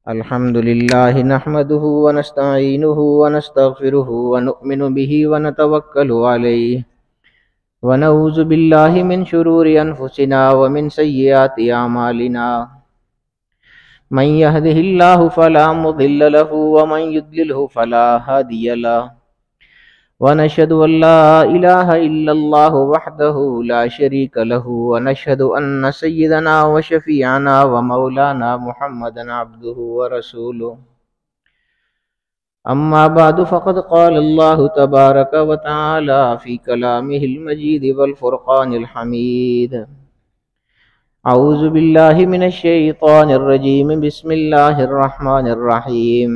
الحمد لله نحمده ونستعينه ونستغفره ونؤمن به ونتوكل عليه ونعوذ بالله من شرور أنفسنا ومن سيئات أعمالنا من يهده الله فلا مضل له ومن يضلله فلا هادي له ونشهد أن لا إله إلا الله وحده لا شريك له ونشهد أن سيدنا وشفيعنا ومولانا محمدا عبده ورسوله أما بعد فقد قال الله تبارك وتعالى في كلامه المجيد والفرقان الحميد أعوذ بالله من الشيطان الرجيم بسم الله الرحمن الرحيم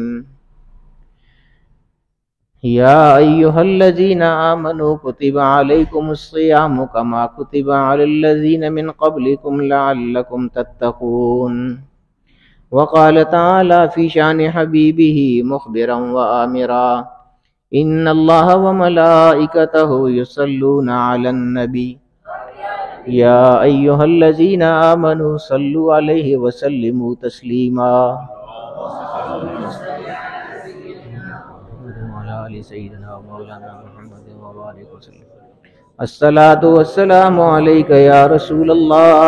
يا أيها الذين آمنوا كتب عليكم الصيام كما كتب على الذين من قبلكم لعلكم تتقون وقال تعالى في شان حبيبه مخبرا وآمرا إن الله وملائكته يصلون على النبي يا أيها الذين آمنوا صلوا عليه وسلموا تسليما سيدنا مولانا محمد وبارك وسلم الصلاة والسلام عليك يا رسول الله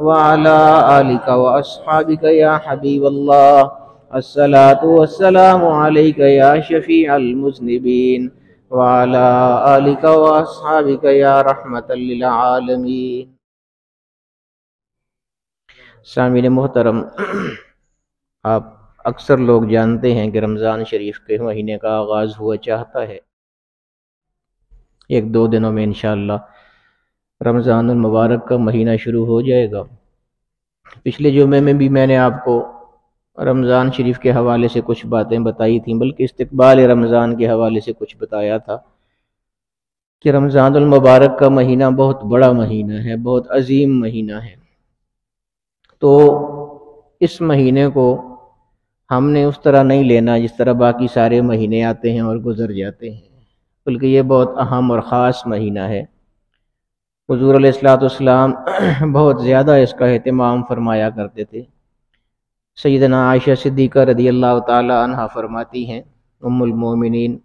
وعلى آلك وأصحابك يا حبيب الله الصلاة والسلام عليك يا شفيع المذنبين وعلى آلك وأصحابك يا رحمة للعالمين. سامعین محترم، آپ اکثر لوگ جانتے ہیں کہ رمضان شریف کے مہینے کا آغاز ہوا چاہتا ہے. 1-2 دنوں میں انشاءاللہ رمضان المبارک کا مہینہ شروع ہو جائے گا. پچھلے جمعے میں بھی میں نے آپ کو رمضان شریف کے حوالے سے کچھ باتیں بتائی تھیں، بلکہ استقبال رمضان کے حوالے سے کچھ بتایا تھا کہ رمضان المبارک کا مہینہ بہت بڑا مہینہ ہے، بہت عظیم مہینہ ہے. تو اس مہینے کو ہم نے اس طرح نہیں لینا جس طرح باقی سارے مہینے آتے ہیں اور گزر جاتے ہیں، بلکہ یہ بہت اہم اور خاص مہینہ ہے. حضور علیہ السلام بہت زیادہ اس کا اہتمام فرمایا کرتے تھے. سیدنا عائشہ صدیقہ رضی اللہ تعالی عنہ فرماتی ہیں، ام المومنین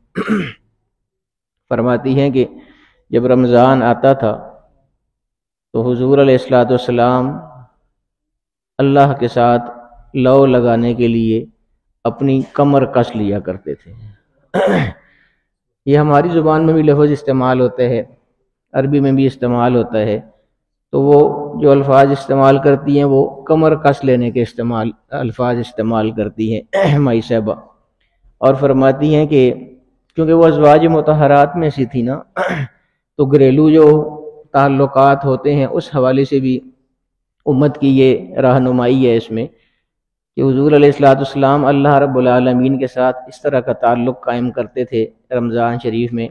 فرماتی ہیں کہ جب رمضان آتا تھا تو حضور علیہ السلام اللہ کے ساتھ لو لگانے کے لیے اپنی کمر کس لیا کرتے تھے. یہ ہماری زبان میں بھی لفظ استعمال ہوتے ہیں، عربی میں بھی استعمال ہوتا ہے. تو وہ جو الفاظ استعمال کرتی ہیں وہ کمر کس لینے کے الفاظ استعمال کرتی ہیں مائی صاحبہ، اور فرماتی ہیں کہ کیونکہ وہ ازواج مطہرات میں سے تھی نا، تو گھریلو جو تعلقات ہوتے ہیں اس حوالے سے بھی امت کی یہ رہنمائی ہے اس میں کہ حضور علیہ السلام اللہ رب العالمین کے ساتھ اس طرح کا تعلق قائم کرتے تھے رمضان شریف میں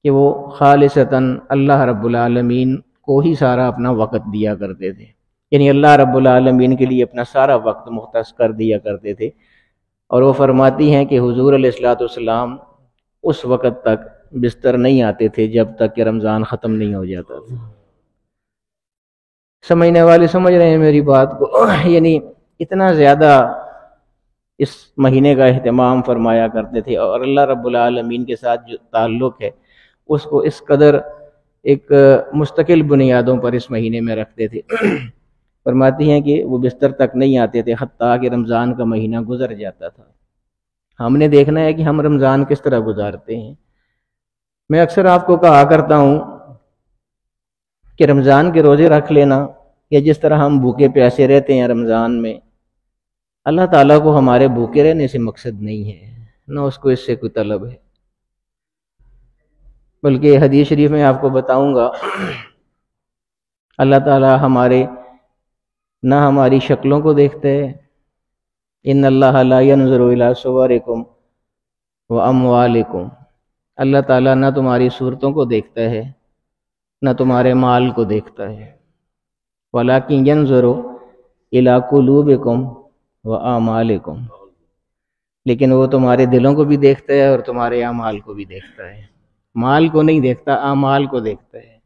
کہ وہ خالصتاً اللہ رب العالمین کو ہی سارا اپنا وقت دیا کرتے تھے. یعنی اللہ رب العالمین کے لیے اپنا سارا وقت مختص کر دیا کرتے تھے. اور وہ فرماتی ہیں کہ حضور علیہ السلام اس وقت تک بستر نہیں آتے تھے جب تک کہ رمضان ختم نہیں ہو جاتا تھا. سمجھنے والے سمجھ رہے ہیں میری بات کو؟ یعنی اتنا زیادہ اس مہینے کا اہتمام فرمایا کرتے تھے، اور اللہ رب العالمین کے ساتھ جو تعلق ہے اس کو اس قدر ایک مستقل بنیادوں پر اس مہینے میں رکھتے تھے. فرماتی ہیں کہ وہ بستر تک نہیں آتے تھے حتیٰ کہ رمضان کا مہینہ گزر جاتا تھا. ہم نے دیکھنا ہے کہ ہم رمضان کس طرح گزارتے ہیں. میں اکثر آپ کو کہا کرتا ہوں کہ رمضان کے روزے رکھ لینا، یا جس طرح ہم بھوکے پیاسے رہتے ہیں رمضان میں، اللہ تعالیٰ کو ہمارے بھوکے رہنے سے مقصد نہیں ہے، نہ اس کو اس سے کوئی طلب ہے. بلکہ حدیث شریف میں آپ کو بتاؤں گا اللہ تعالیٰ نہ ہماری شکلوں کو دیکھتے ہے، ان اللہ لا ينظر الى صورکم واموالکم، اللہ تعالیٰ نہ تمہاری صورتوں کو دیکھتا ہے نہ تمہارے مال کو دیکھتا ہے، وَلَكِنْ يَنْظُرُ إِلَىٰ قُلُوبِكُمْ وَأَعْمَالِكُمْ، لیکن وہ تمہارے دلوں کو بھی دیکھتا ہے اور تمہارے اعمال کو بھی دیکھتا ہے. مال کو نہیں دیکھتا، اعمال کو دیکھتا ہے.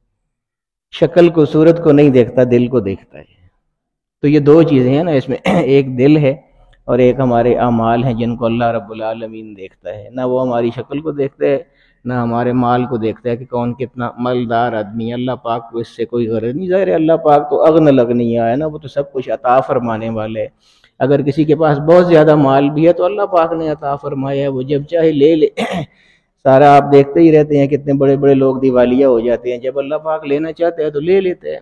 شکل کو، صورت کو نہیں دیکھتا، دل کو دیکھتا ہے. تو یہ دو چیزیں ہیں نا اس میں، ایک دل ہے اور ایک ہمارے اعمال ہیں جن کو اللہ رب العالمین دیکھتا ہے۔ نہ وہ ہماری شکل کو دیکھتا ہے، نہ ہمارے مال کو دیکھتا ہے کہ کون کتنا مالدار آدمی ہے۔ اللہ پاک کو اس سے کوئی غرض نہیں۔ ظاہر ہے اللہ پاک تو اغن لگ نہیں آیا نا، وہ تو سب کچھ عطا فرمانے والے ہے۔ اگر کسی کے پاس بہت زیادہ مال بھی ہے تو اللہ پاک نے عطا فرمایا ہے، وہ جب چاہے لے لے۔ سارا آپ دیکھتے ہی رہتے ہیں کتنے بڑے بڑے لوگ دیوالیہ ہو جاتے ہیں، جب اللہ پاک لینا چاہتے ہیں تو لے لیتے ہیں۔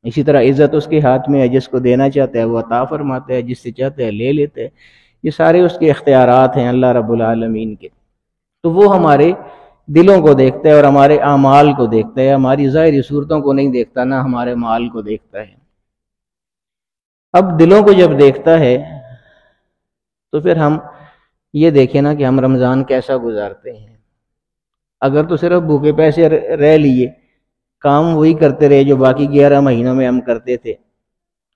اسی طرح عزت اس کے ہاتھ میں ہے، جس کو دینا چاہتا ہے وہ عطا فرماتا ہے، جس سے چاہتے ہیں لے لیتے ہیں۔ یہ سارے اس کے اختیارات ہیں اللہ رب العالمین کے۔ تو وہ ہمارے دلوں کو دیکھتا ہے اور ہمارے اعمال کو دیکھتا ہے، ہماری ظاہری صورتوں کو نہیں دیکھتا، نہ ہمارے مال کو دیکھتا ہے۔ اب دلوں کو جب دیکھتا ہے تو پھر ہم یہ دیکھیں نا کہ ہم رمضان کیسا گزارتے ہیں۔ اگر تو صرف بھوکے پیسے رہ لیے، کام وہی کرتے رہے جو باقی 11 مہینوں میں ہم کرتے تھے،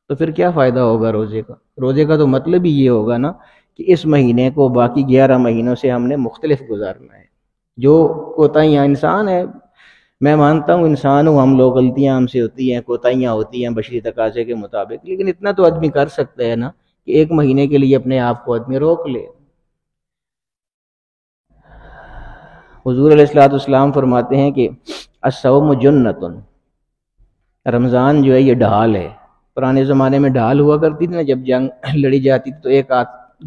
تو پھر کیا فائدہ ہوگا روزے کا؟ روزے کا تو مطلب ہی یہ ہوگا نا کہ اس مہینے کو باقی 11 مہینوں سے ہم نے مختلف گزارنا ہے۔ جو کوتاہیاں انسان ہے، میں مانتا ہوں انسان ہوں، ہم لوگ غلطیاں ہم سے ہوتی ہیں، کوتاہیاں ہوتی ہیں بشری تقاضے کے مطابق، لیکن اتنا تو آدمی کر سکتا ہے نا کہ ایک مہینے کے لیے اپنے آپ کو آدمی روک لے۔ حضور علیہ الصلوۃ والسلام فرماتے ہیں کہ الصوم جنۃ، رمضان جو ہے یہ ڈھال ہے۔ پرانے زمانے میں ڈھال ہوا کرتی تھی نا، جب جنگ لڑی جاتی تھی تو ایک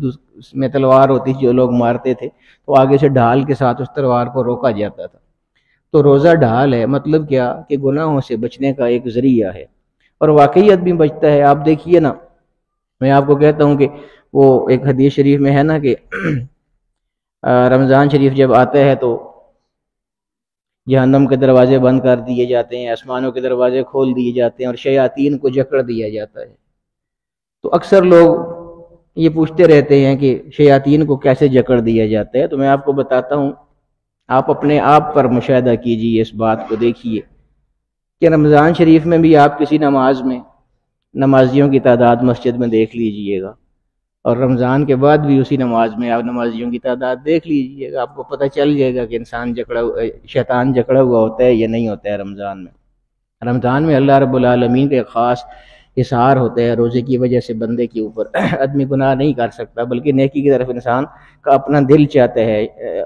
اس میں تلوار ہوتی تھی جو لوگ مارتے تھے، تو آگے سے ڈھال کے ساتھ اس تلوار کو روکا جاتا تھا۔ تو روزہ ڈھال ہے، مطلب کیا کہ گناہوں سے بچنے کا ایک ذریعہ ہے، اور واقعی آدمی بچتا ہے۔ آپ دیکھیے نا، میں آپ کو کہتا ہوں کہ وہ ایک حدیث شریف میں ہے نا کہ رمضان شریف جب آتا ہے تو جہنم کے دروازے بند کر دیے جاتے ہیں، آسمانوں کے دروازے کھول دیے جاتے ہیں، اور شیاطین کو جکڑ دیا جاتا ہے۔ تو اکثر لوگ یہ پوچھتے رہتے ہیں کہ شیاطین کو کیسے جکڑ دیا جاتا ہے، تو میں آپ کو بتاتا ہوں، آپ اپنے آپ پر مشاہدہ کیجئے، اس بات کو دیکھیے کہ رمضان شریف میں بھی آپ کسی نماز میں نمازیوں کی تعداد مسجد میں دیکھ لیجئے گا، اور رمضان کے بعد بھی اسی نماز میں آپ نمازیوں کی تعداد دیکھ لیجئے گا، آپ کو پتہ چل جائے گا کہ شیطان جکڑا ہوا ہوتا ہے یا نہیں ہوتا ہے رمضان میں۔ رمضان میں اللہ رب العالمین کا ایک خاص حصار ہوتا ہے روزے کی وجہ سے بندے کے اوپر۔ آدمی گناہ نہیں کر سکتا، بلکہ نیکی کی طرف انسان کا اپنا دل چاہتا ہے،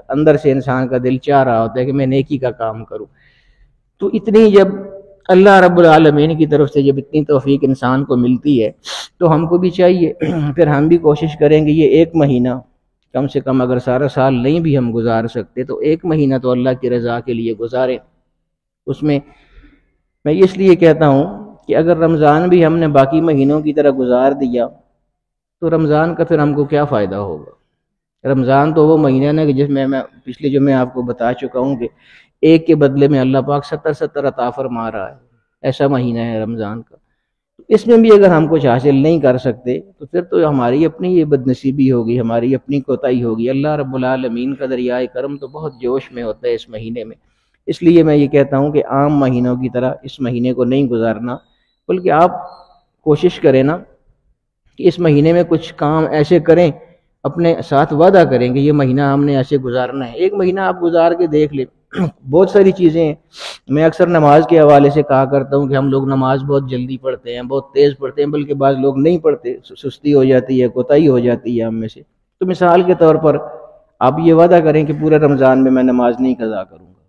اندر سے انسان کا دل چاہ رہا ہوتا ہے کہ میں نیکی کا کام کروں۔ تو اتنی جب اللہ رب العالمین کی طرف سے جب اتنی توفیق انسان کو ملتی ہے تو ہم کو بھی چاہیے پھر ہم بھی کوشش کریں گے یہ ایک مہینہ کم سے کم، اگر سارا سال نہیں بھی ہم گزار سکتے تو ایک مہینہ تو اللہ کی رضا کے لیے گزاریں۔ اس میں اس لیے کہتا ہوں کہ اگر رمضان بھی ہم نے باقی مہینوں کی طرح گزار دیا تو رمضان کا پھر ہم کو کیا فائدہ ہوگا؟ رمضان تو وہ مہینہ ہے کہ جس میں پچھلے جو میں آپ کو بتا چکا ہوں کہ ایک کے بدلے میں اللہ پاک 70 عطا فرما رہا ہے، ایسا مہینہ ہے رمضان کا۔ اس میں بھی اگر ہم کچھ حاصل نہیں کر سکتے تو پھر تو ہماری اپنی یہ بد نصیبی ہوگی، ہماری اپنی کوتاہی ہوگی۔ اللہ رب العالمین کا دریائے کرم تو بہت جوش میں ہوتا ہے اس مہینے میں۔ اس لیے میں یہ کہتا ہوں کہ عام مہینوں کی طرح اس مہینے کو نہیں گزارنا، بلکہ آپ کوشش کریں نا کہ اس مہینے میں کچھ کام ایسے کریں، اپنے ساتھ وعدہ کریں کہ یہ مہینہ ہم نے ایسے گزارنا ہے۔ ایک مہینہ آپ گزار کے دیکھ لیں، بہت ساری چیزیں ہیں۔ میں اکثر نماز کے حوالے سے کہا کرتا ہوں کہ ہم لوگ نماز بہت جلدی پڑھتے ہیں، بہت تیز پڑھتے ہیں، بلکہ بعض لوگ نہیں پڑھتے، سستی ہو جاتی ہے، کوتاہی ہو جاتی ہے ہم میں سے۔ تو مثال کے طور پر آپ یہ وعدہ کریں کہ پورے رمضان میں نماز نہیں قضا کروں گا،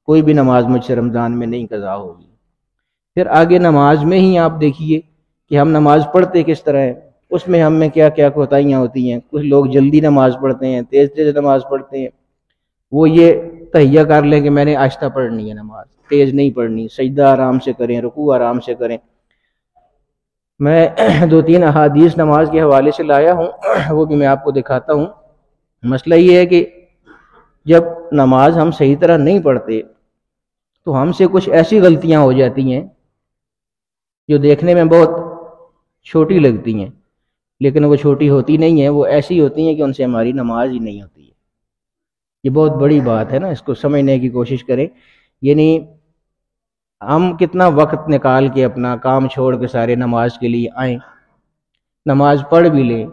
کوئی بھی نماز مجھ سے رمضان میں نہیں قضا ہوگی۔ پھر آگے نماز میں ہی آپ دیکھیے کہ ہم نماز پڑھتے کس طرح ہے، اس میں ہم میں کیا کیا کوتاہیاں ہوتی ہیں۔ کچھ لوگ جلدی نماز پڑھتے ہیں، تیز نماز پڑھتے ہیں، وہ یہ تہیہ کر لیں کہ میں نے آہستہ پڑھنی ہے نماز، تیز نہیں پڑھنی، سجدہ آرام سے کریں، رکوع آرام سے کریں۔ میں 2-3 احادیث نماز کے حوالے سے لایا ہوں، وہ بھی میں آپ کو دکھاتا ہوں۔ مسئلہ یہ ہے کہ جب نماز ہم صحیح طرح نہیں پڑھتے تو ہم سے کچھ ایسی غلطیاں ہو جاتی ہیں جو دیکھنے میں بہت چھوٹی لگتی ہیں، لیکن وہ چھوٹی ہوتی نہیں ہیں، وہ ایسی ہوتی ہیں کہ ان سے ہماری نماز ہی نہیں ہوتی ہے۔ یہ بہت بڑی بات ہے نا، اس کو سمجھنے کی کوشش کریں۔ یعنی ہم کتنا وقت نکال کے اپنا کام چھوڑ کے سارے نماز کے لیے آئیں، نماز پڑھ بھی لیں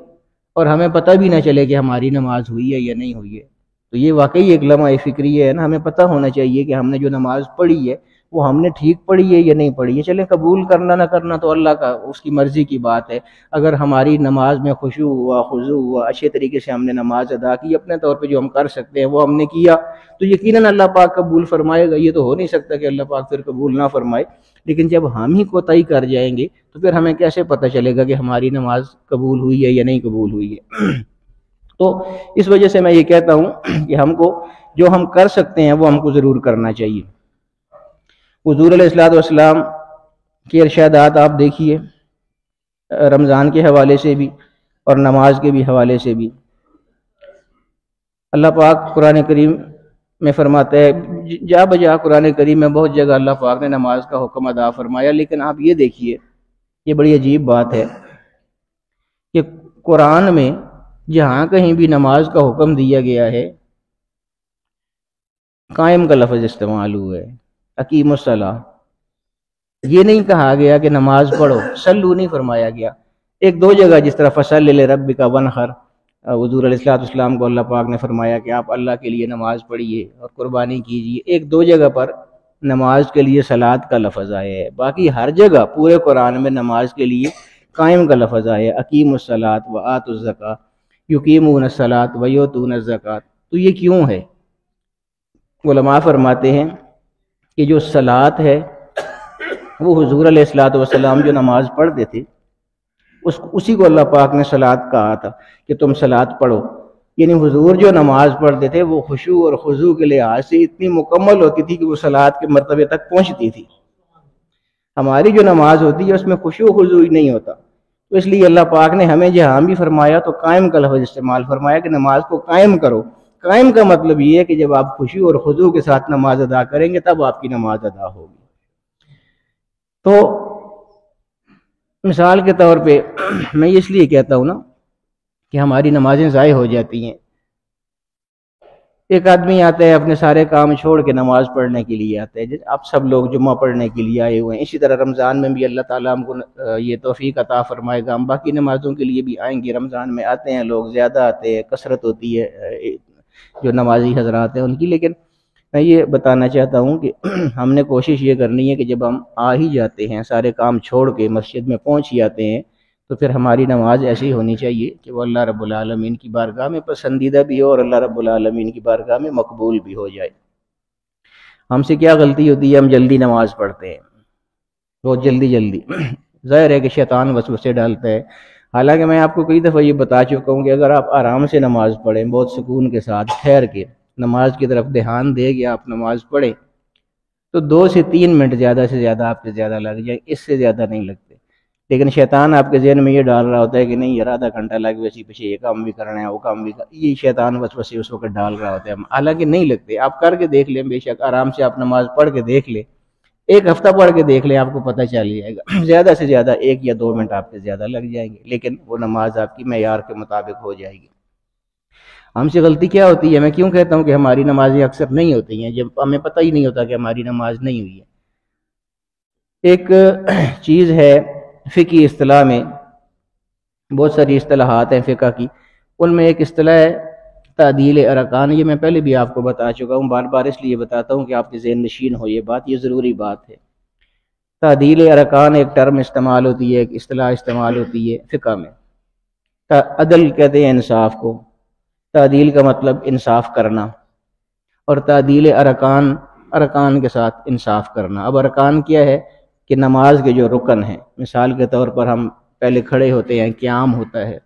اور ہمیں پتہ بھی نہ چلے کہ ہماری نماز ہوئی ہے یا نہیں ہوئی ہے، تو یہ واقعی ایک لمحہ فکری ہے نا۔ ہمیں پتہ ہونا چاہیے کہ ہم نے جو نماز پڑھی ہے وہ ہم نے ٹھیک پڑھی ہے یا نہیں پڑھی ہے، چلیں قبول کرنا نہ کرنا تو اللہ کا اس کی مرضی کی بات ہے۔ اگر ہماری نماز میں خشوع ہوا، خضوع ہوا، اچھے طریقے سے ہم نے نماز ادا کی، اپنے طور پہ جو ہم کر سکتے ہیں وہ ہم نے کیا، تو یقیناً اللہ پاک قبول فرمائے گا۔ یہ تو ہو نہیں سکتا کہ اللہ پاک پھر قبول نہ فرمائے، لیکن جب ہم ہی کوتاہی کر جائیں گے تو پھر ہمیں کیسے پتہ چلے گا کہ ہماری نماز قبول ہوئی ہے یا نہیں قبول ہوئی ہے؟ تو اس وجہ سے میں یہ کہتا ہوں کہ ہم کو جو ہم کر سکتے ہیں وہ ہم کو ضرور کرنا چاہیے۔ حضور علیہ الصلوۃ والسلام کے ارشادات آپ دیکھیے، رمضان کے حوالے سے بھی اور نماز کے بھی حوالے سے بھی۔ اللہ پاک قرآن کریم میں فرماتا ہے، جا بجا قرآن کریم میں بہت جگہ اللہ پاک نے نماز کا حکم ادا فرمایا، لیکن آپ یہ دیکھیے، یہ بڑی عجیب بات ہے کہ قرآن میں جہاں کہیں بھی نماز کا حکم دیا گیا ہے، قائم کا لفظ استعمال ہوا ہے، اقیم الصلاۃ۔ یہ نہیں کہا گیا کہ نماز پڑھو، صلو نہیں فرمایا گیا۔ ایک دو جگہ جس طرح فصل لربک وانحر، حضور علیہ الصلوۃ والسلام کو اللہ پاک نے فرمایا کہ آپ اللہ کے لیے نماز پڑھیے اور قربانی کیجیے۔ ایک دو جگہ پر نماز کے لیے صلاۃ کا لفظ آیا ہے، باقی ہر جگہ پورے قرآن میں نماز کے لیے قائم کا لفظ آیا ہے، اقیم الصلاۃ وآتوا الزکاۃ یقیمون الصلاۃ ویؤتون الزکاۃ۔ تو یہ کیوں ہے؟ علماء فرماتے ہیں کہ جو صلاۃ ہے وہ حضور علیہ الصلوۃ والسلام جو نماز پڑھتے تھے اسی کو اللہ پاک نے صلاۃ کہا تھا کہ تم صلاۃ پڑھو، یعنی حضور جو نماز پڑھتے تھے وہ خشوع اور خضوع کے لحاظ سے اتنی مکمل ہوتی تھی کہ وہ صلاۃ کے مرتبے تک پہنچتی تھی۔ ہماری جو نماز ہوتی ہے اس میں خشوع و خضوع نہیں ہوتا، تو اس لیے اللہ پاک نے ہمیں جہاں بھی فرمایا تو قائم کا لفظ استعمال فرمایا کہ نماز کو قائم کرو۔ قائم کا مطلب یہ ہے کہ جب آپ خشوع اور خضوع کے ساتھ نماز ادا کریں گے تب آپ کی نماز ادا ہوگی۔ تو مثال کے طور پہ میں اس لیے کہتا ہوں نا کہ ہماری نمازیں ضائع ہو جاتی ہیں۔ ایک آدمی آتا ہے اپنے سارے کام چھوڑ کے نماز پڑھنے کے لیے آتا ہے، اب سب لوگ جمعہ پڑھنے کے لیے آئے ہوئے ہیں، اسی طرح رمضان میں بھی اللہ تعالیٰ ہم کو یہ توفیق عطا فرمائے گا، ہم باقی نمازوں کے لیے بھی آئیں گے۔ رمضان میں آتے ہیں لوگ، زیادہ آتے ہیں، کثرت ہوتی ہے جو نمازی حضرات ہیں ان کی، لیکن میں یہ بتانا چاہتا ہوں کہ ہم نے کوشش یہ کرنی ہے کہ جب ہم آ ہی جاتے ہیں، سارے کام چھوڑ کے مسجد میں پہنچ ہی آتے ہیں، تو پھر ہماری نماز ایسی ہونی چاہیے کہ وہ اللہ رب العالمین کی بارگاہ میں پسندیدہ بھی ہو اور اللہ رب العالمین کی بارگاہ میں مقبول بھی ہو جائے۔ ہم سے کیا غلطی ہوتی ہے؟ ہم جلدی نماز پڑھتے ہیں، بہت جلدی۔ ظاہر ہے کہ شیطان وسوسے ڈالتا ہے، حالانکہ میں آپ کو کئی دفعہ یہ بتا چکا ہوں کہ اگر آپ آرام سے نماز پڑھیں، بہت سکون کے ساتھ ٹھہر کے نماز کی طرف دھیان دے کہ آپ نماز پڑھیں، تو 2 سے 3 منٹ زیادہ سے زیادہ آپ کے زیادہ لگ جائیں، اس سے زیادہ نہیں لگتے۔ لیکن شیطان آپ کے ذہن میں یہ ڈال رہا ہوتا ہے کہ نہیں یار آدھا گھنٹہ لگ ویسی پیچھے یہ کام بھی کرنا ہے وہ کام بھی یہ شیطان وسوسے اس وقت ڈال رہا ہوتا ہے، حالانکہ نہیں لگتے۔ آپ کر کے دیکھ لیں، بے شک آرام سے آپ نماز پڑھ کے دیکھ لیں، 1 ہفتہ پڑھ کے دیکھ لیں، آپ کو پتہ چل جائے گا زیادہ سے زیادہ 1 یا 2 منٹ آپ کے زیادہ لگ جائیں گے، لیکن وہ نماز آپ کی معیار کے مطابق ہو جائے گی۔ ہم سے غلطی کیا ہوتی ہے؟ میں کیوں کہتا ہوں کہ ہماری نمازیں اکثر نہیں ہوتی ہیں؟ جب ہمیں پتہ ہی نہیں ہوتا کہ ہماری نماز نہیں ہوئی ہے۔ ایک چیز ہے فقہی اصطلاح میں، بہت ساری اصطلاحات ہیں فقہ کی، ان میں ایک اصطلاح ہے تعدیل ارکان۔ یہ میں پہلے بھی آپ کو بتا چکا ہوں، بار بار اس لیے بتاتا ہوں کہ آپ کے ذہن نشین ہو یہ بات، یہ ضروری بات ہے۔ تعدیل ارکان ایک ٹرم استعمال ہوتی ہے، ایک اصطلاح استعمال ہوتی ہے فقہ میں۔ عدل کہتے ہیں انصاف کو، تعدیل کا مطلب انصاف کرنا، اور تعدیل ارکان، ارکان کے ساتھ انصاف کرنا۔ اب ارکان کیا ہے کہ نماز کے جو رکن ہیں، مثال کے طور پر ہم پہلے کھڑے ہوتے ہیں، قیام ہوتا ہے،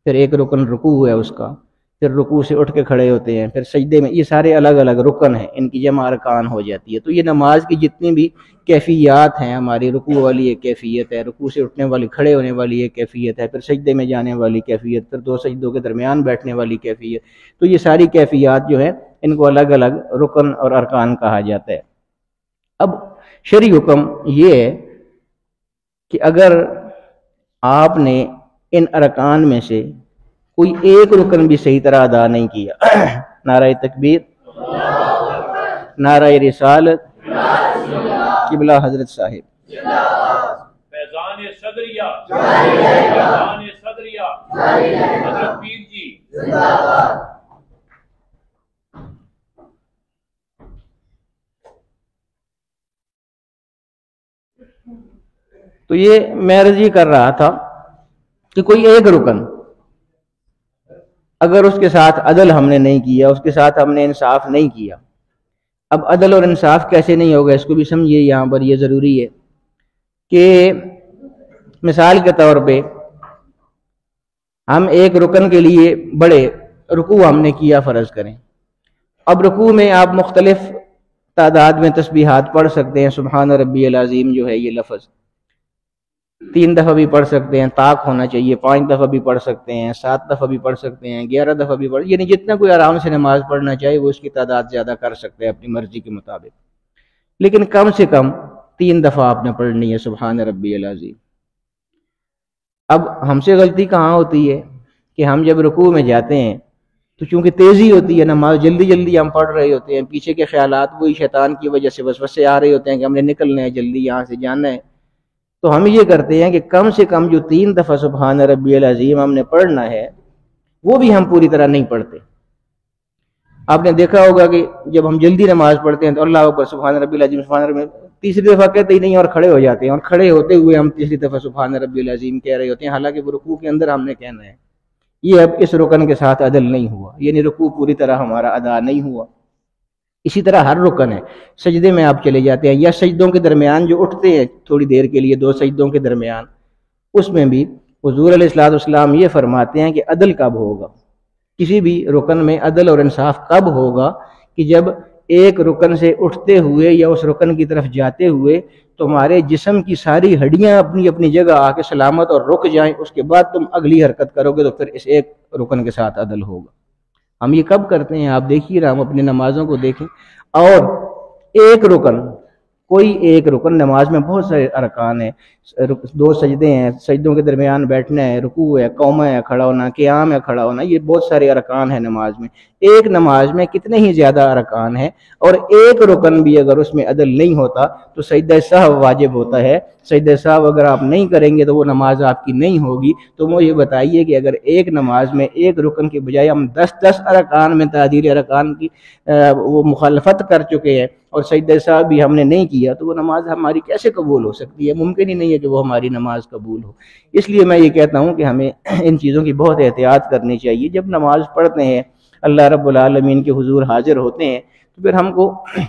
پھر ایک رکن رکوع ہے اس کا، پھر رکوع سے اٹھ کے کھڑے ہوتے ہیں، پھر سجدے میں، یہ سارے الگ الگ رکن ہیں، ان کی جمع ارکان ہو جاتی ہے۔ تو یہ نماز کی جتنی بھی کیفیات ہیں، ہماری رکوع والی ایک کیفیت ہے، رکوع سے اٹھنے والی، کھڑے ہونے والی ایک کیفیت ہے، پھر سجدے میں جانے والی کیفیت، پھر 2 سجدوں کے درمیان بیٹھنے والی کیفیت، تو یہ ساری کیفیات جو ہیں ان کو الگ الگ رکن اور ارکان کہا جاتا ہے۔ اب شرعی حکم یہ ہے کہ اگر آپ نے ان ارکان میں سے کوئی ایک رکن بھی صحیح طرح ادا نہیں کیا، نعرہ تکبیر، نعرہ رسالت، قبلہ حضرت صاحب، فیضان صدریہ، فیضان صدریہ، حضرت پیر جی تو یہ میں عرض یہ کر رہا تھا کہ کوئی ایک رکن اگر اس کے ساتھ عدل ہم نے نہیں کیا، اس کے ساتھ ہم نے انصاف نہیں کیا، اب عدل اور انصاف کیسے نہیں ہوگا اس کو بھی سمجھیے۔ یہاں پر یہ ضروری ہے کہ مثال کے طور پہ ہم ایک رکن کے لیے بڑے، رکوع ہم نے کیا فرض کریں، اب رکوع میں آپ مختلف تعداد میں تسبیحات پڑھ سکتے ہیں، سبحان ربی العظیم جو ہے یہ لفظ 3 دفعہ بھی پڑھ سکتے ہیں، طاق ہونا چاہیے، 5 دفعہ بھی پڑھ سکتے ہیں، 7 دفعہ بھی پڑھ سکتے ہیں، 11 دفعہ بھی پڑھ، یعنی جتنا کوئی آرام سے نماز پڑھنا چاہے وہ اس کی تعداد زیادہ کر سکتے ہیں اپنی مرضی کے مطابق، لیکن کم سے کم 3 دفعہ آپ نے پڑھنی ہے سبحان ربی العظیم۔ اب ہم سے غلطی کہاں ہوتی ہے کہ ہم جب رکوع میں جاتے ہیں تو چونکہ تیزی ہوتی ہے، نماز جلدی جلدی ہم پڑھ رہے ہوتے ہیں، پیچھے کے خیالات وہی شیطان کی وجہ سے وسوسے آ رہے ہوتے ہیں کہ ہم نے نکلنا ہے، جلدی یہاں سے جانا ہے، تو ہم یہ کرتے ہیں کہ کم سے کم جو 3 دفعہ سبحان ربی العظیم ہم نے پڑھنا ہے وہ بھی ہم پوری طرح نہیں پڑھتے۔ آپ نے دیکھا ہوگا کہ جب ہم جلدی نماز پڑھتے ہیں تو اللہ اکبر سبحان ربی العظیم سبحان ربی، تیسری دفعہ کہتے ہی نہیں اور کھڑے ہو جاتے ہیں، اور کھڑے ہوتے ہوئے ہم تیسری دفعہ سبحان ربی العظیم کہہ رہے ہوتے ہیں، حالانکہ وہ رکوع کے اندر ہم نے کہنا ہے۔ یہ اب اس رکن کے ساتھ عدل نہیں ہوا، یعنی رکوع پوری طرح ہمارا ادا نہیں ہوا۔ اسی طرح ہر رکن ہے، سجدے میں آپ چلے جاتے ہیں یا سجدوں کے درمیان جو اٹھتے ہیں تھوڑی دیر کے لیے 2 سجدوں کے درمیان، اس میں بھی حضور علیہ الصلوۃ والسلام یہ فرماتے ہیں کہ عدل کب ہوگا، کسی بھی رکن میں عدل اور انصاف کب ہوگا کہ جب ایک رکن سے اٹھتے ہوئے یا اس رکن کی طرف جاتے ہوئے تمہارے جسم کی ساری ہڈیاں اپنی اپنی جگہ آ کے سلامت اور رک جائیں، اس کے بعد تم اگلی حرکت کرو گے تو پھر اس ایک رکن کے ساتھ عدل ہوگا۔ ہم یہ کب کرتے ہیں؟ آپ دیکھیے نا، ہم اپنی نمازوں کو دیکھیں، اور ایک رکن، کوئی ایک رکن، نماز میں بہت سارے ارکان ہیں، 2 سجدے ہیں، سجدوں کے درمیان بیٹھنا ہے، رکوع ہے، قومہ ہے کھڑا ہونا، قیام ہے کھڑا ہونا، یہ بہت سارے ارکان ہیں نماز میں۔ ایک نماز میں کتنے ہی زیادہ ارکان ہیں، اور ایک رکن بھی اگر اس میں عدل نہیں ہوتا تو سجدہ سہو واجب ہوتا ہے۔ سجدہ سہو اگر آپ نہیں کریں گے تو وہ نماز آپ کی نہیں ہوگی۔ تو وہ یہ بتائیے کہ اگر ایک نماز میں ایک رکن کے بجائے ہم 10 ارکان میں تعدیل ارکان کی وہ مخالفت کر چکے ہیں اور سجدہ سہو بھی ہم نے نہیں کیا، تو وہ نماز ہماری کیسے قبول ہو سکتی ہے؟ ممکن ہی نہیں ہے کہ وہ ہماری نماز قبول ہو۔ اس لیے میں یہ کہتا ہوں کہ ہمیں ان چیزوں کی بہت احتیاط کرنی چاہیے۔ جب نماز پڑھتے ہیں، اللہ رب العالمین کے حضور حاضر ہوتے ہیں، تو پھر ہم کو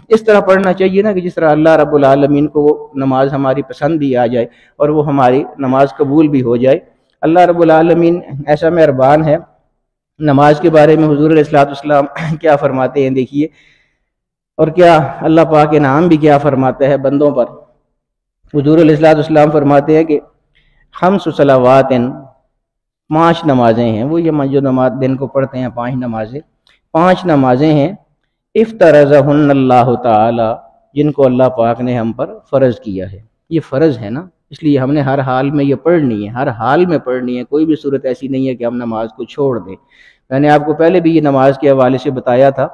اس طرح پڑھنا چاہیے نا کہ جس طرح اللہ رب العالمین کو وہ نماز ہماری پسند بھی آ جائے اور وہ ہماری نماز قبول بھی ہو جائے۔ اللہ رب العالمین ایسا مہربان ہے۔ نماز کے بارے میں حضور علیہ الصلوۃ والسلام کیا فرماتے ہیں دیکھیے، اور کیا اللہ پاک انعام بھی کیا فرماتا ہے بندوں پر۔ حضور علیہ الصلوۃ والسلام فرماتے ہیں کہ 5 صلوات، 5 نمازیں ہیں، وہ یہ جو نماز دن کو پڑھتے ہیں 5 نمازیں ہیں، افترضہن اللہ تعالی، جن کو اللہ پاک نے ہم پر فرض کیا ہے۔ یہ فرض ہے نا، اس لیے ہم نے ہر حال میں یہ پڑھنی ہے، ہر حال میں پڑھنی ہے۔ کوئی بھی صورت ایسی نہیں ہے کہ ہم نماز کو چھوڑ دیں۔ میں نے آپ کو پہلے بھی یہ نماز کے حوالے سے بتایا تھا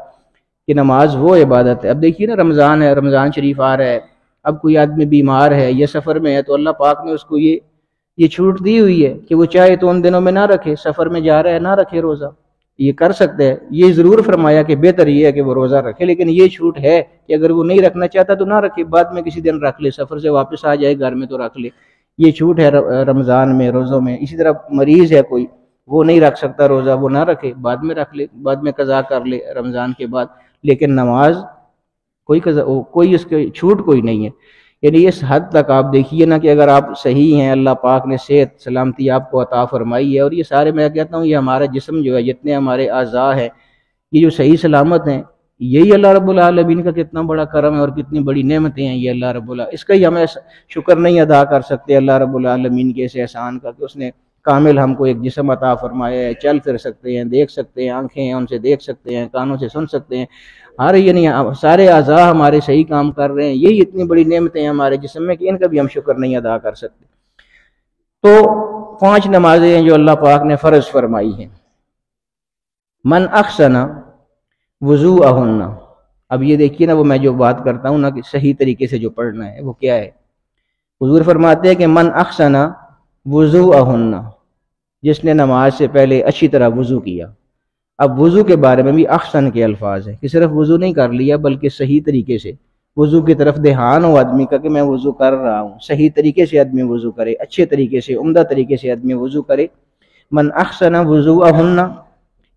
کہ نماز وہ عبادت ہے۔ اب دیکھیے نا، رمضان ہے، رمضان شریف آ رہا ہے، اب کوئی آدمی بیمار ہے یا سفر میں ہے تو اللہ پاک نے اس کو یہ چھوٹ دی ہوئی ہے کہ وہ چاہے تو ان دنوں میں نہ رکھے، سفر میں جا رہا ہے نہ رکھے روزہ، یہ کر سکتے ہیں۔ یہ ضرور فرمایا کہ بہتر یہ ہے کہ وہ روزہ رکھے، لیکن یہ چھوٹ ہے کہ اگر وہ نہیں رکھنا چاہتا تو نہ رکھے، بعد میں کسی دن رکھ لے، سفر سے واپس آ جائے گھر میں تو رکھ لے۔ یہ چھوٹ ہے رمضان میں، روزوں میں۔ اسی طرح مریض ہے کوئی، وہ نہیں رکھ سکتا روزہ، وہ نہ رکھے، بعد میں رکھ لے، بعد میں قضا کر لے رمضان کے بعد۔ لیکن نماز کوئی اس کی چھوٹ کوئی نہیں ہے۔ یعنی اس حد تک آپ دیکھیے نا کہ اگر آپ صحیح ہیں، اللہ پاک نے صحت سلامتی آپ کو عطا فرمائی ہے، اور یہ سارے میں کہتا ہوں یہ ہمارا جسم جو ہے، جتنے ہمارے اعضاء ہیں، یہ جو صحیح سلامت ہیں، یہی اللہ رب العالمین کا کتنا بڑا کرم ہے اور کتنی بڑی نعمتیں ہیں یہ اللہ رب العالمین۔ اس کا ہی ہمیں شکر نہیں ادا کر سکتے اللہ رب العالمین کے اس احسان کا کہ اس نے کامل ہم کو ایک جسم عطا فرمایا ہے، چل پھر سکتے ہیں، دیکھ سکتے ہیں، آنکھیں ہیں ان سے دیکھ سکتے ہیں، کانوں سے سن سکتے ہیں، یعنی سارے اعضاء ہمارے صحیح کام کر رہے ہیں۔ یہی اتنی بڑی نعمتیں ہیں ہمارے جسم میں کہ ان کا بھی ہم شکر نہیں ادا کر سکتے۔ تو 5 نمازیں ہیں جو اللہ پاک نے فرض فرمائی ہیں۔ من احسن وضوءہن، اب یہ دیکھیے نا، وہ میں جو بات کرتا ہوں نا کہ صحیح طریقے سے جو پڑھنا ہے وہ کیا ہے۔ حضور فرماتے ہیں کہ من احسن وضوءہن، جس نے نماز سے پہلے اچھی طرح وضو کیا۔ اب وضو کے بارے میں بھی احسن کے الفاظ ہیں کہ صرف وضو نہیں کر لیا بلکہ صحیح طریقے سے وضو کی طرف دھیان ہو آدمی کا کہ میں وضو کر رہا ہوں، صحیح طریقے سے آدمی وضو کرے، اچھے طریقے سے، عمدہ طریقے سے آدمی وضو کرے۔ من احسن وضوءہن،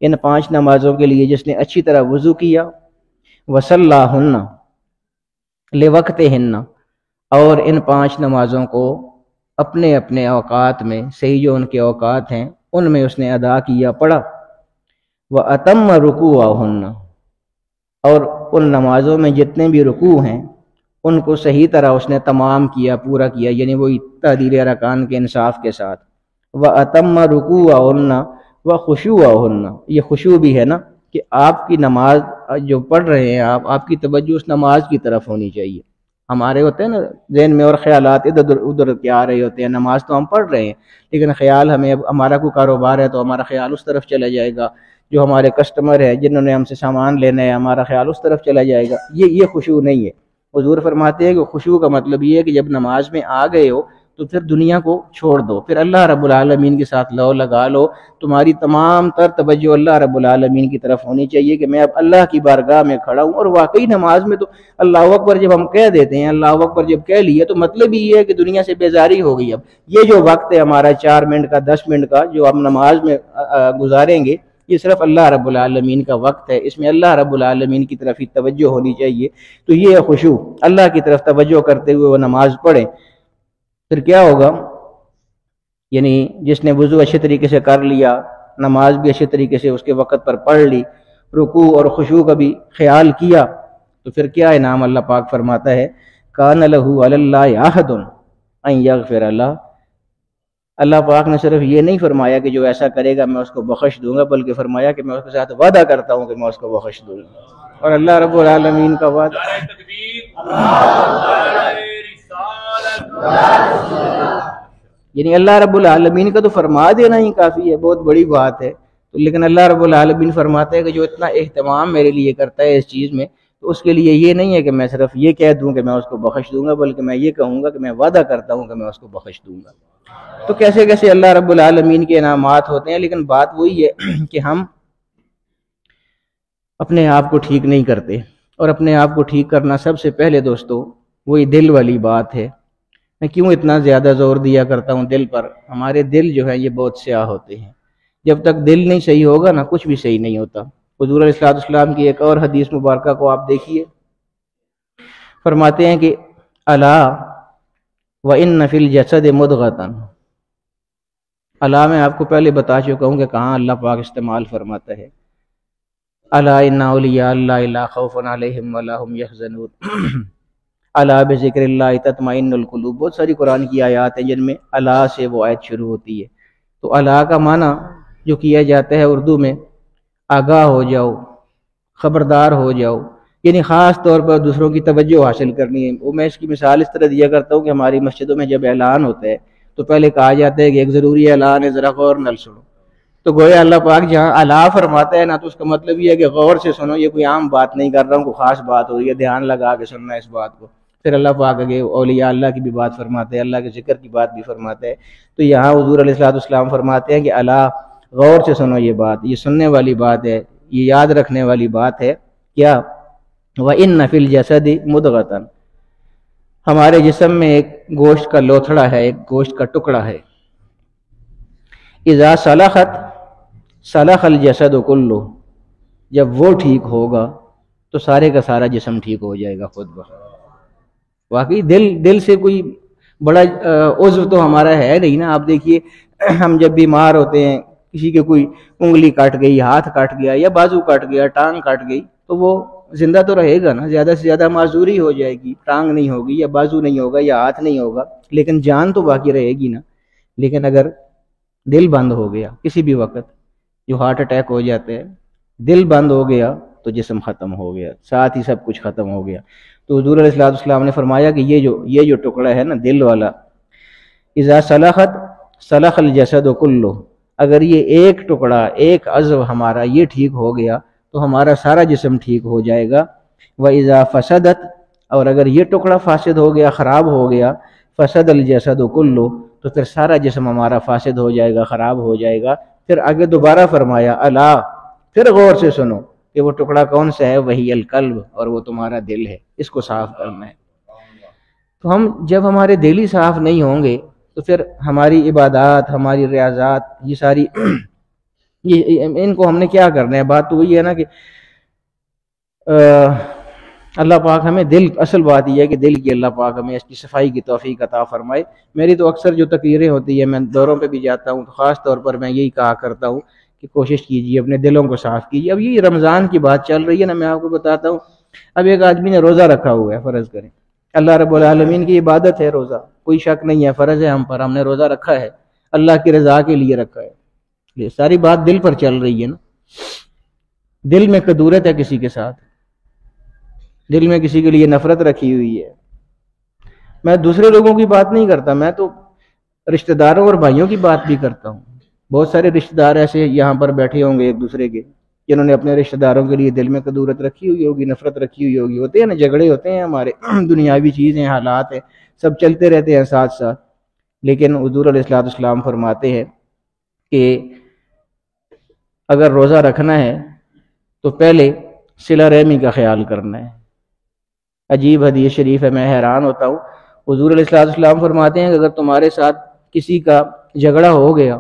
ان 5 نمازوں کے لیے جس نے اچھی طرح وضو کیا، وصلاہن لوقتہن، اور ان 5 نمازوں کو اپنے اپنے اوقات میں، صحیح جو ان کے اوقات ہیں ان میں اس نے ادا کیا، پڑھا۔ وَأَتَمَّ رُكُوعَهُنَّ، اور ان نمازوں میں جتنے بھی رکوع ہیں ان کو صحیح طرح اس نے تمام کیا، پورا کیا، یعنی وہ تعدیل ارکان کے انصاف کے ساتھ۔ وَأَتَمَّ رُكُوعَهُنَّ وَخُشُوعَهُنَّ، یہ خشوع بھی ہے نا کہ آپ کی نماز جو پڑھ رہے ہیں آپ کی توجہ اس نماز کی طرف ہونی چاہیے۔ ہمارے ہوتے ہیں نا ذہن میں اور خیالات ادھر ادھر کے آ رہے ہوتے ہیں، نماز تو ہم پڑھ رہے ہیں لیکن خیال ہمیں، ہمارا کوئی کاروبار ہے تو ہمارا خیال اس طرف چلا جائے گا، جو ہمارے کسٹمر ہے جنہوں نے ہم سے سامان لینا ہے ہمارا خیال اس طرف چلا جائے گا۔ یہ خشوع نہیں ہے۔ حضور فرماتے ہیں کہ خشوع کا مطلب یہ ہے کہ جب نماز میں آ گئے ہو تو پھر دنیا کو چھوڑ دو، پھر اللہ رب العالمین کے ساتھ لو لگا لو، تمہاری تمام تر توجہ اللہ رب العالمین کی طرف ہونی چاہیے کہ میں اب اللہ کی بارگاہ میں کھڑا ہوں۔ اور واقعی نماز میں تو اللہ اکبر جب ہم کہہ دیتے ہیں، اللہ اکبر جب کہہ لیے تو مطلب یہ ہے کہ دنیا سے بیزاری ہو گئی۔ اب یہ جو وقت ہے ہمارا 4 منٹ کا 10 منٹ کا جو ہم نماز میں گزاریں گے، یہ صرف اللہ رب العالمین کا وقت ہے، اس میں اللہ رب العالمین کی طرف ہی توجہ ہونی چاہیے۔ تو یہ خشوع، اللہ کی طرف توجہ کرتے ہوئے وہ نماز پڑھیں۔ پھر کیا ہوگا؟ یعنی جس نے وضو اچھے طریقے سے کر لیا، نماز بھی اچھے طریقے سے اس کے وقت پر پڑھ لی، رکوع اور خشوع کا بھی خیال کیا، تو پھر کیا انعام اللہ پاک فرماتا ہے؟ کان لہ علی اللہ عہد ان یغفر لہ، اللہ پاک نے صرف یہ نہیں فرمایا کہ جو ایسا کرے گا میں اس کو بخش دوں گا، بلکہ فرمایا کہ میں اس کے ساتھ وعدہ کرتا ہوں کہ میں اس کو بخش دوں گا۔ اور اللہ رب العالمین کا وعدہ، نعرہ تکبیر، نعرہ رسالت، یعنی اللہ رب العالمین کا تو فرما دینا ہی کافی ہے، بہت بڑی بات ہے۔ تو لیکن اللہ رب العالمین فرماتے ہیں کہ جو اتنا اہتمام میرے لیے کرتا ہے اس چیز میں، تو اس کے لیے یہ نہیں ہے کہ میں صرف یہ کہہ دوں کہ میں اس کو بخش دوں گا، بلکہ میں یہ کہوں گا کہ میں وعدہ کرتا ہوں کہ میں اس کو بخش دوں گا۔ تو کیسے کیسے اللہ رب العالمین کے انعامات ہوتے ہیں، لیکن بات وہی ہے کہ ہم اپنے آپ کو ٹھیک نہیں کرتے، اور اپنے آپ کو ٹھیک کرنا سب سے پہلے دوستو وہی دل والی بات ہے۔ میں کیوں اتنا زیادہ زور دیا کرتا ہوں دل پر؟ ہمارے دل جو ہے یہ بہت سیاہ ہوتے ہیں، جب تک دل نہیں صحیح ہوگا نا کچھ بھی صحیح نہیں ہوتا۔ حضور علیہ السلام کی ایک اور حدیث مبارکہ کو آپ دیکھیے، فرماتے ہیں کہ الا وان فی الجسد مضغۃ، الا میں آپ کو پہلے بتا چکا ہوں کہ کہاں اللہ پاک استعمال فرماتا ہے، الا ان اولیاء اللہ لا خوف علیہم ولا هم يحزنون، الا بذکر اللہ تطمئن القلوب۔ بہت ساری قرآن کی آیات ہیں جن میں الا سے وہ آیت شروع ہوتی ہے۔ تو الا کا معنی جو کیا جاتا ہے اردو میں، آگاہ ہو جاؤ، خبردار ہو جاؤ، یعنی خاص طور پر دوسروں کی توجہ حاصل کرنی ہے۔ وہ میں اس کی مثال اس طرح دیا کرتا ہوں کہ ہماری مسجدوں میں جب اعلان ہوتا ہے تو پہلے کہا جاتا ہے کہ ایک ضروری اعلان ہے، ذرا غور نال سنو۔ تو گویا اللہ پاک جہاں الا فرماتا ہے نا، تو اس کا مطلب یہ ہے کہ غور سے سنو، یہ کوئی عام بات نہیں کر رہا ہوں، کوئی خاص بات ہو رہی ہے، دھیان لگا کے سننا اس بات کو۔ پھر اللہ پاک آگے اولیاء اللہ کی بھی بات فرماتے ہیں، اللہ کے ذکر کی بات بھی فرماتے ہیں۔ تو یہاں حضور علیہ السلام فرماتے ہیں کہ الا، غور سے سنو، یہ بات، یہ سننے والی بات ہے، یہ یاد رکھنے والی بات ہے۔ کیا؟ وَإِنَّ فِي الْجَسَدِ مُضْغَةً، ہمارے جسم میں ایک گوشت کا لوتھڑا ہے، ایک گوشت کا ٹکڑا ہے، اذا صلحت صلح الجسد کلہ، جب وہ ٹھیک ہوگا تو سارے کا سارا جسم ٹھیک ہو جائے گا خود بخود۔ واقعی دل سے کوئی بڑا عضو تو ہمارا ہے نہیں نا۔ آپ دیکھیے ہم جب بیمار ہوتے ہیں، کسی کے کوئی انگلی کٹ گئی، ہاتھ کٹ گیا، یا بازو کٹ گیا، ٹانگ کٹ گئی، تو وہ زندہ تو رہے گا نا، زیادہ سے زیادہ معذوری ہو جائے گی، ٹانگ نہیں ہوگی یا بازو نہیں ہوگا یا ہاتھ نہیں ہوگا، لیکن جان تو باقی رہے گی نا۔ لیکن اگر دل بند ہو گیا کسی بھی وقت، جو ہارٹ اٹیک ہو جاتا ہے، دل بند ہو گیا تو جسم ختم ہو گیا، ساتھ ہی سب کچھ ختم ہو گیا۔ تو حضور علیہ السلام نے فرمایا کہ یہ جو ٹکڑا ہے نا دل والا، اذا صلحت صلح الجسد کلہ، اگر یہ ایک ٹکڑا، ایک عضو ہمارا یہ ٹھیک ہو گیا تو ہمارا سارا جسم ٹھیک ہو جائے گا۔ وَإِذَا فَسَدَتْ، اور اگر یہ ٹکڑا فاسد ہو گیا، خراب ہو گیا، فسد الجسد کلہ، تو پھر سارا جسم ہمارا فاسد ہو جائے گا، خراب ہو جائے گا۔ پھر آگے دوبارہ فرمایا الا، پھر غور سے سنو، کہ وہ ٹکڑا کون سا ہے؟ وہی القلب، اور وہ تمہارا دل ہے، اس کو صاف کرنا ہے۔ تو ہم جب ہمارے دل ہی صاف نہیں ہوں گے تو پھر ہماری عبادات، ہماری ریاضات، یہ ساری ان کو ہم نے کیا کرنا ہے؟ بات تو وہی ہے نا کہ اللہ پاک ہمیں دل، اصل بات یہ ہے کہ دل کی اللہ پاک ہمیں اس کی صفائی کی توفیق عطا فرمائے۔ میری تو اکثر جو تقریریں ہوتی ہیں، میں دوروں پہ بھی جاتا ہوں تو خاص طور پر میں یہی کہا کرتا ہوں کہ کوشش کیجیے اپنے دلوں کو صاف کیجیے۔ اب یہ رمضان کی بات چل رہی ہے نا، میں آپ کو بتاتا ہوں، اب ایک آدمی نے روزہ رکھا ہوا ہے، فرض کریں اللہ رب العالمین کی عبادت ہے روزہ، کوئی شک نہیں ہے، فرض ہے ہم پر، ہم نے روزہ رکھا ہے، اللہ کی رضا کے لیے رکھا ہے۔ یہ ساری بات دل پر چل رہی ہے نا۔ دل میں کدورت ہے کسی کے ساتھ، دل میں کسی کے لیے نفرت رکھی ہوئی ہے۔ میں دوسرے لوگوں کی بات نہیں کرتا، میں تو رشتہ داروں اور بھائیوں کی بات بھی کرتا ہوں۔ بہت سارے رشتہ دار ایسے یہاں پر بیٹھے ہوں گے ایک دوسرے کے، جنہوں نے اپنے رشتہ داروں کے لیے دل میں کدورت رکھی ہوئی ہوگی، نفرت رکھی ہوئی ہوگی۔ ہوتے ہیں نا، جھگڑے ہوتے ہیں ہمارے، دنیاوی چیزیں، حالات ہیں، سب چلتے رہتے ہیں ساتھ ساتھ، لیکن حضور علیہ السلام فرماتے ہیں کہ اگر روزہ رکھنا ہے تو پہلے صلہ رحمی کا خیال کرنا ہے۔ عجیب حدیث شریف ہے، میں حیران ہوتا ہوں۔ حضور علیہ السلام فرماتے ہیں کہ اگر تمہارے ساتھ کسی کا جھگڑا ہو گیا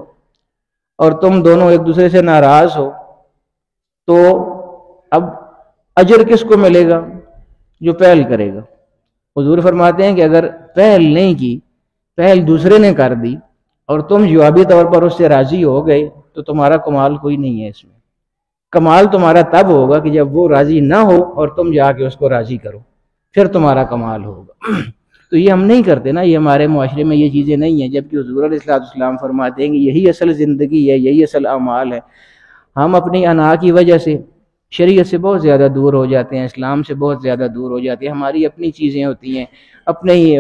اور تم دونوں ایک دوسرے سے ناراض ہو تو اب اجر کس کو ملے گا؟ جو پہل کرے گا۔ حضور فرماتے ہیں کہ اگر پہل نہیں کی، پہل دوسرے نے کر دی اور تم جوابی طور پر اس سے راضی ہو گئے تو تمہارا کمال کوئی نہیں ہے اس میں۔ کمال تمہارا تب ہوگا کہ جب وہ راضی نہ ہو اور تم جا کے اس کو راضی کرو، پھر تمہارا کمال ہوگا۔ تو یہ ہم نہیں کرتے نا، یہ ہمارے معاشرے میں یہ چیزیں نہیں ہیں، جبکہ حضور علیہ السلام فرماتے ہیں کہ یہی اصل زندگی ہے، یہی اصل اعمال ہے۔ ہم اپنی انا کی وجہ سے شریعت سے بہت زیادہ دور ہو جاتے ہیں، اسلام سے بہت زیادہ دور ہو جاتے ہیں۔ ہماری اپنی چیزیں ہوتی ہیں، اپنے ہی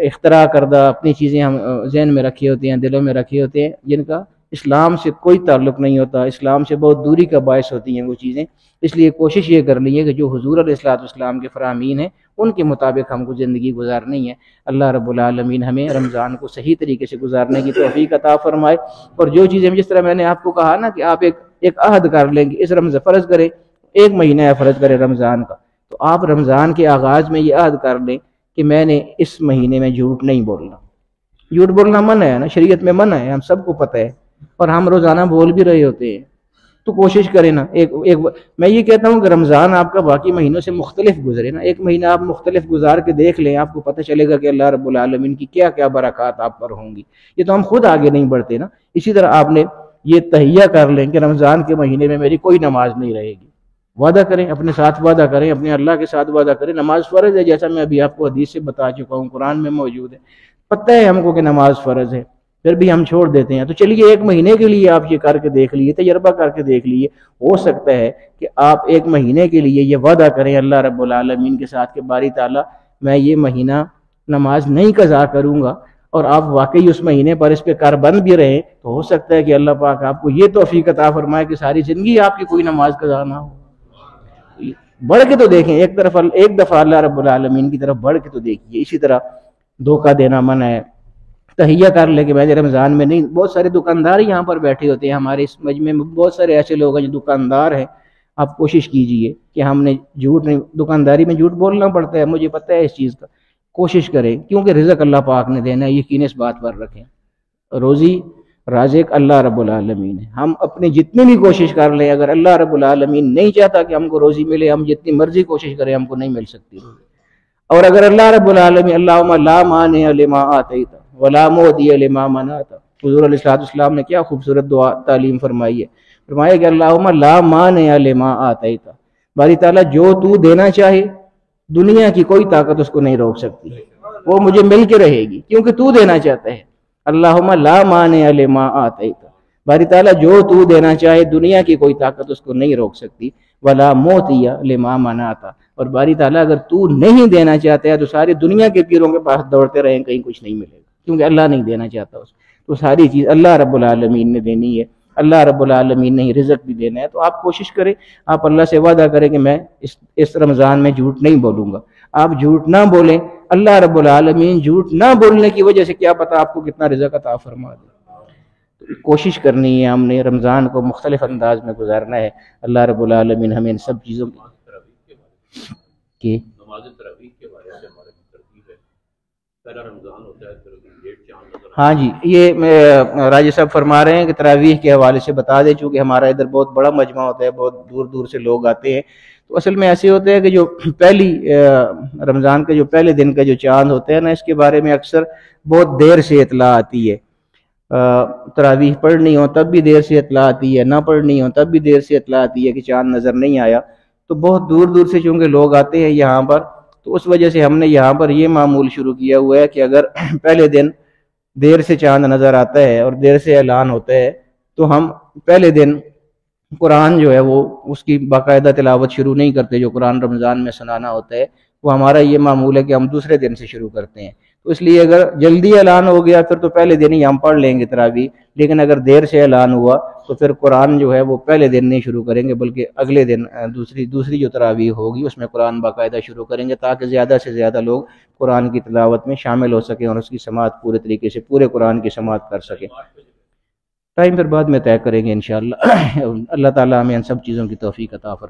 اختراع کردہ اپنی چیزیں ہم ذہن میں رکھے ہوتے ہیں، دلوں میں رکھے ہوتے ہیں، جن کا اسلام سے کوئی تعلق نہیں ہوتا، اسلام سے بہت دوری کا باعث ہوتی ہیں وہ چیزیں۔ اس لیے کوشش یہ کرنی ہے کہ جو حضور علیہ السلام کے فرامین ہیں ان کے مطابق ہم کو زندگی گزارنی ہے۔ اللہ رب العالمین ہمیں رمضان کو صحیح طریقے سے گزارنے کی توفیق عطا فرمائے۔ اور جو چیزیں، جس طرح میں نے آپ کو کہا نا کہ آپ ایک عہد کر لیں کہ اس رمضان، فرض کریں ایک مہینہ ہے فرض کریں رمضان کا، تو آپ رمضان کے آغاز میں یہ عہد کر لیں کہ میں نے اس مہینے میں جھوٹ نہیں بولنا۔ جھوٹ بولنا منع ہے نا، شریعت میں منع ہے، ہم سب کو پتہ ہے، اور ہم روزانہ بول بھی رہے ہوتے ہیں۔ تو کوشش کریں نا، میں یہ کہتا ہوں کہ رمضان آپ کا باقی مہینوں سے مختلف گزرے نا، ایک مہینہ آپ مختلف گزار کے دیکھ لیں، آپ کو پتہ چلے گا کہ اللہ رب العالمین کی کیا کیا برکات آپ پر ہوں گی۔ یہ تو ہم خود آگے نہیں بڑھتے نا۔ اسی طرح آپ نے یہ تہیہ کر لیں کہ رمضان کے مہینے میں میری کوئی نماز نہیں رہے گی۔ وعدہ کریں، اپنے ساتھ وعدہ کریں، اپنے اللہ کے ساتھ وعدہ کریں۔ نماز فرض ہے، جیسا میں ابھی آپ کو حدیث سے بتا چکا ہوں، قرآن میں موجود ہے، پتہ ہے ہم کو کہ نماز فرض ہے، پھر بھی ہم چھوڑ دیتے ہیں۔ تو چلیے ایک مہینے کے لیے آپ یہ کر کے دیکھ لیے، تجربہ کر کے دیکھ لیے، ہو سکتا ہے کہ آپ ایک مہینے کے لیے یہ وعدہ کریں اللہ رب العالمین کے ساتھ کہ باری تعالیٰ میں یہ مہینہ نماز نہیں قضا کروں گا، اور آپ واقعی اس مہینے پر اس پہ کاربند بھی رہیں، تو ہو سکتا ہے کہ اللہ پاک آپ کو یہ توفیق عطا فرمائے کہ ساری زندگی آپ کی کوئی نماز قضا نہ ہو۔ بڑھ کے تو دیکھیں، ایک دفعہ اللہ رب العالمین کی طرف بڑھ کے تو دیکھیے۔ اسی طرح دھوکہ دینا منع ہے۔ تہیہ کر لے کہ میں رمضان میں نہیں۔ بہت سارے دکاندار یہاں پر بیٹھے ہوتے ہیں، ہمارے اس مجمع میں بہت سارے ایسے لوگ ہیں جو دکاندار ہیں۔ آپ کوشش کیجئے کہ ہم نے جھوٹ نہیں، دکانداری میں جھوٹ بولنا پڑتا ہے، مجھے پتہ ہے اس چیز کا، کوشش کریں کیونکہ رزق اللہ پاک نے دینا ہے، یقین اس بات پر رکھیں۔ روزی رازق اللہ رب العالمین ہے۔ ہم اپنی جتنی بھی کوشش کر لیں، اگر اللہ رب العالمین نہیں چاہتا کہ ہم کو روزی ملے، ہم جتنی مرضی کوشش کریں ہم کو نہیں مل سکتی۔ اور اگر اللہ رب العالمین، اللہم لا مانع لما آتیت ولا معطی لما منعت، حضور علیہ السلام نے کیا خوبصورت دعا تعلیم فرمائی ہے، فرمایا کہ اللہم لا مانع لما آتیت، باری تعالیٰ جو تو دینا چاہے دنیا کی کوئی طاقت اس کو نہیں روک سکتی، وہ مجھے مل کے رہے گی کیونکہ تو دینا چاہتا ہے۔ اللہم لا مانع لما آتیت، باری تعالیٰ جو تو دینا چاہے دنیا کی کوئی طاقت اس کو نہیں روک سکتی، ولا معطی لما منعت، اور باری تعالیٰ اگر تو نہیں دینا چاہتا ہے تو ساری دنیا کے پیروں کے پاس دوڑتے رہیں، کہیں کچھ نہیں ملے گا کیونکہ اللہ نہیں دینا چاہتا اس کو۔ تو ساری چیز اللہ رب العالمین نے دینی ہے، اللہ رب العالمین نے ہی رزق بھی دینا ہے۔ تو آپ کوشش کریں، آپ اللہ سے وعدہ کریں کہ میں اس رمضان میں جھوٹ نہیں بولوں گا۔ آپ جھوٹ نہ بولیں، اللہ رب العالمین جھوٹ نہ بولنے کی وجہ سے کیا پتہ آپ کو کتنا رزق عطا فرما دے۔ کوشش کرنی ہے ہم نے رمضان کو مختلف انداز میں گزارنا ہے. اللہ رب العالمین ہمیں ان سب چیزوں کی نماز تراویح کے بارے سے ہمارے ترتیب ہے. پہلا رمضان ہوتا ہے پھر ڈیٹ چاند نظر. ہاں جی، یہ راجہ صاحب فرما رہے ہیں کہ تراویح کے حوالے سے بتا دیں، چونکہ ہمارا ادھر بہت بڑا مجمع ہوتا ہے، بہت دور دور سے لوگ آتے ہیں. تو اصل میں ایسے ہوتا ہے کہ جو پہلی رمضان کے جو پہلے دن کا جو چاند ہوتا ہے نا، اس کے بارے میں اکثر بہت دیر سے اطلاع آتی ہے. تراویح پڑھنی ہو تب بھی دیر سے اطلاع آتی ہے، نہ پڑھنی ہو تب بھی دیر سے اطلاع آتی ہے کہ چاند نظر نہیں آیا. تو بہت دور دور سے چونکہ لوگ آتے ہیں یہاں پر، تو اس وجہ سے ہم نے یہاں پر یہ معمول شروع کیا ہوا ہے کہ اگر پہلے دن دیر سے چاند نظر آتا ہے اور دیر سے اعلان ہوتا ہے تو ہم پہلے دن قرآن جو ہے وہ اس کی باقاعدہ تلاوت شروع نہیں کرتے. جو قرآن رمضان میں سنانا ہوتا ہے وہ ہمارا یہ معمول ہے کہ ہم دوسرے دن سے شروع کرتے ہیں. تو اس لیے اگر جلدی اعلان ہو گیا پھر تو پہلے دن ہی ہم پڑھ لیں گے تراویح، لیکن اگر دیر سے اعلان ہوا تو پھر قرآن جو ہے وہ پہلے دن نہیں شروع کریں گے بلکہ اگلے دن دوسری جو تراویح ہوگی اس میں قرآن باقاعدہ شروع کریں گے، تاکہ زیادہ سے زیادہ لوگ قرآن کی تلاوت میں شامل ہو سکیں اور اس کی سماعت پورے طریقے سے پورے قرآن کی سماعت کر سکیں. ٹائم پھر بعد میں طے کریں گے انشاءاللہ. اللہ تعالیٰ ہمیں ان سب چیزوں کی توفیق عطا فرمائے.